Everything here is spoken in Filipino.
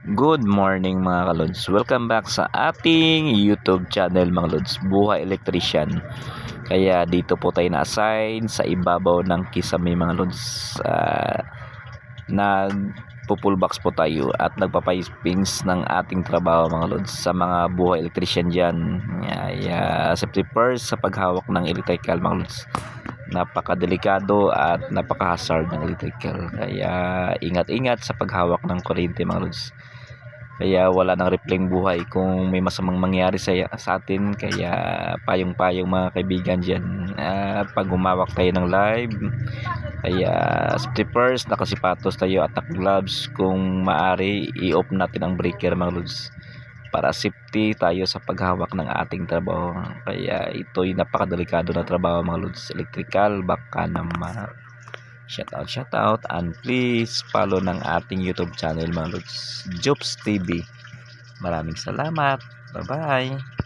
Good morning mga kalods. Welcome back sa ating YouTube channel mga lods, Buhay Electrician. Kaya dito po tayo na-assign sa ibabaw ng Kisame mga lods. Nagpo-full box po tayo at nagpapaispings ng ating trabaho mga lods sa mga buhay electrician dyan. Safety first sa paghawak ng electrical mga lods. Napakadelikado at napaka-hazard ng electrical. Kaya ingat-ingat sa paghawak ng kuryente mga lods. Kaya wala nang replaying buhay kung may masamang mangyari sa atin. Kaya payong-payong mga kaibigan dyan, pag humawak tayo ng live, kaya safety first, nakasipatos tayo at gloves. Kung maaari, i-off natin ang breaker mga lods para safety tayo sa paghawak ng ating trabaho. Kaya ito'y napakadelikado na trabaho mga lods, electrical. Baka naman shout out and please follow ng ating YouTube channel mga lods, Jobs TV. Maraming salamat. Bye bye.